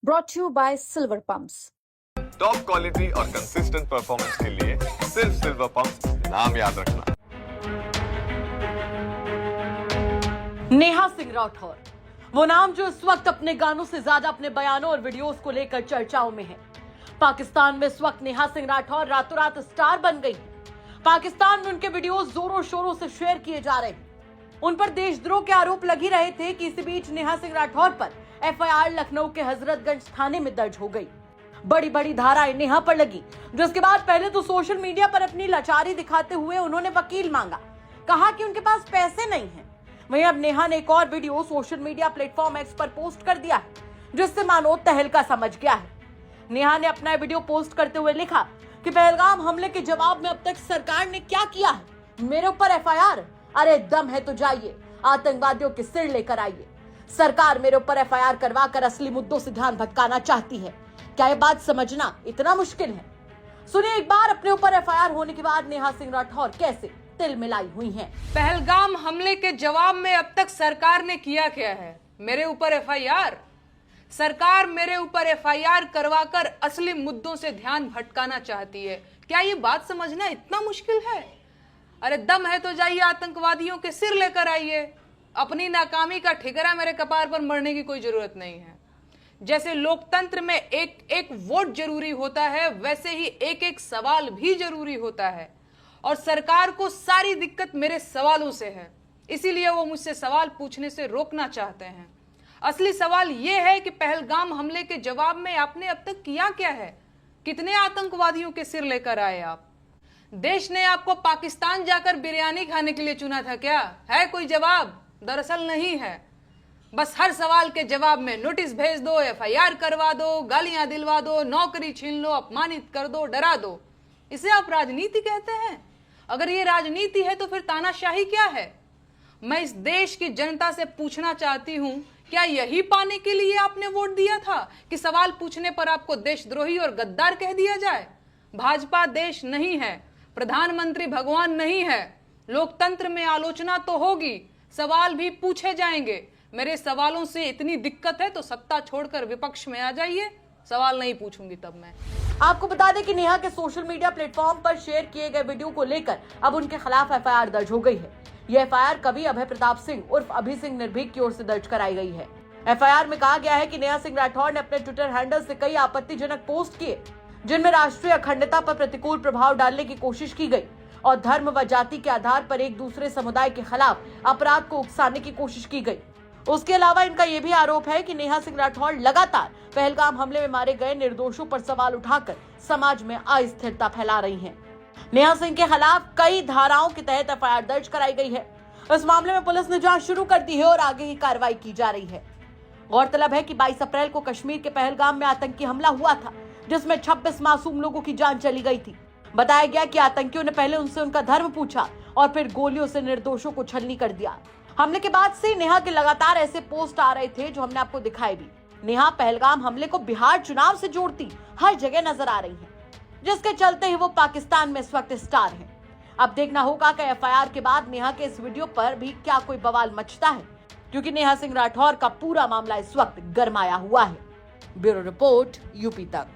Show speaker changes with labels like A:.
A: brought to you by Silver Pumps.
B: Top quality और consistent performance के लिए सिर्फ सिल्वर पंप नाम याद रखना।
C: नेहा सिंह राठौर, वो नाम जो इस वक्त अपने गानों से ज्यादा अपने बयानों और वीडियोस को लेकर चर्चाओं में है। पाकिस्तान में इस वक्त नेहा सिंह राठौर रातों रात स्टार बन गई। पाकिस्तान में उनके वीडियोस जोरों शोरों से शेयर किए जा रहे हैं। उन पर देशद्रोह के आरोप लग ही रहे थे कि इसी बीच नेहा सिंह राठौर पर एफआईआर लखनऊ के हजरतगंज थाने में दर्ज हो गई। बड़ी बड़ी धाराएं नेहा पर लगी, जिसके बाद पहले तो सोशल मीडिया पर अपनी लाचारी दिखाते हुए उन्होंने वकील मांगा, कहा कि उनके पास पैसे नहीं हैं। वहीं अब नेहा ने एक और video social media platform x पर पोस्ट कर दिया है, जिससे मानो तहलका समझ गया है। नेहा ने अपना वीडियो पोस्ट करते हुए लिखा कि पहलगाम हमले के जवाब में अब तक सरकार ने क्या किया है, मेरे ऊपर एफआईआर, अरे दम है तो जाइए आतंकवादियों के सिर लेकर आइए। सरकार मेरे ऊपर एफआईआर करवा कर असली मुद्दों से ध्यान भटकाना चाहती है। क्या ये बात समझना इतना मुश्किल है? सुनिए एक बार अपने ऊपर एफआईआर होने के बाद नेहा सिंह राठौर कैसे तिल मिलाई हुई हैं।
D: पहलगाम हमले के जवाब में अब तक सरकार ने किया क्या है, मेरे ऊपर एफआईआर। सरकार मेरे ऊपर एफआईआर करवाकर असली मुद्दों से ध्यान भटकाना चाहती है। क्या ये बात समझना इतना मुश्किल है? अरे दम है तो जाइए आतंकवादियों के सिर लेकर आइए। अपनी नाकामी का ठिकरा मेरे कपार पर मरने की कोई जरूरत नहीं है। जैसे लोकतंत्र में एक एक वोट जरूरी होता है, वैसे ही एक एक सवाल भी जरूरी होता है। और सरकार को सारी दिक्कत मेरे सवालों से है, इसीलिए वो मुझसे सवाल पूछने से रोकना चाहते हैं। असली सवाल ये है कि पहलगाम हमले के जवाब में आपने अब तक किया क्या है? कितने आतंकवादियों के सिर लेकर आए आप? देश ने आपको पाकिस्तान जाकर बिरयानी खाने के लिए चुना था क्या? है कोई जवाब? दरअसल नहीं है। बस हर सवाल के जवाब में नोटिस भेज दो, एफआईआर करवा दो, गालियां दिलवा दो, नौकरी छीन लो, अपमानित कर दो, डरा दो। इसे आप राजनीति कहते हैं? अगर ये राजनीति है तो फिर तानाशाही क्या है? मैं इस देश की जनता से पूछना चाहती हूं, क्या यही पाने के लिए आपने वोट दिया था कि सवाल पूछने पर आपको देशद्रोही और गद्दार कह दिया जाए? भाजपा देश नहीं है, प्रधानमंत्री भगवान नहीं है। लोकतंत्र में आलोचना तो होगी, सवाल भी पूछे जाएंगे। मेरे सवालों से इतनी दिक्कत है तो सत्ता छोड़कर विपक्ष में आ जाइए, सवाल नहीं पूछूंगी तब मैं।
C: आपको बता दें कि नेहा के सोशल मीडिया प्लेटफॉर्म पर शेयर किए गए वीडियो को लेकर अब उनके खिलाफ एफआईआर दर्ज हो गई है। यह एफआईआर कवि अभय प्रताप सिंह उर्फ अभि सिंह निर्भीक की ओर से दर्ज कराई गई है। एफआईआर में कहा गया है कि नेहा सिंह राठौर ने अपने ट्विटर हैंडल से कई आपत्तिजनक पोस्ट किए, जिनमें राष्ट्रीय अखंडता पर प्रतिकूल प्रभाव डालने की कोशिश की गई और धर्म व जाति के आधार पर एक दूसरे समुदाय के खिलाफ अपराध को उकसाने की कोशिश की गई। उसके अलावा इनका यह भी आरोप है कि नेहा सिंह राठौर लगातार पहलगाम हमले में मारे गए निर्दोषों पर सवाल उठाकर समाज में अस्थिरता फैला रही हैं। नेहा सिंह के खिलाफ कई धाराओं के तहत एफआईआर दर्ज कराई गई है। इस मामले में पुलिस ने जांच शुरू कर दी है और आगे की कार्रवाई की जा रही है। गौरतलब है कि 22 अप्रैल को कश्मीर के पहलगाम में आतंकी हमला हुआ था, जिसमें 26 मासूम लोगों की जान चली गई थी। बताया गया कि आतंकियों ने पहले उनसे उनका धर्म पूछा और फिर गोलियों से निर्दोषों को छलनी कर दिया। हमले के बाद से नेहा के लगातार ऐसे पोस्ट आ रहे थे जो हमने आपको दिखाए भी। नेहा पहलगाम हमले को बिहार चुनाव से जोड़ती हर जगह नजर आ रही हैं, जिसके चलते ही वो पाकिस्तान में इस वक्त स्टार हैं। अब देखना होगा कि एफआईआर के बाद नेहा के इस वीडियो पर भी क्या कोई बवाल मचता है, क्योंकि नेहा सिंह राठौर का पूरा मामला इस वक्त गरमाया हुआ है। ब्यूरो रिपोर्ट, यूपी तक।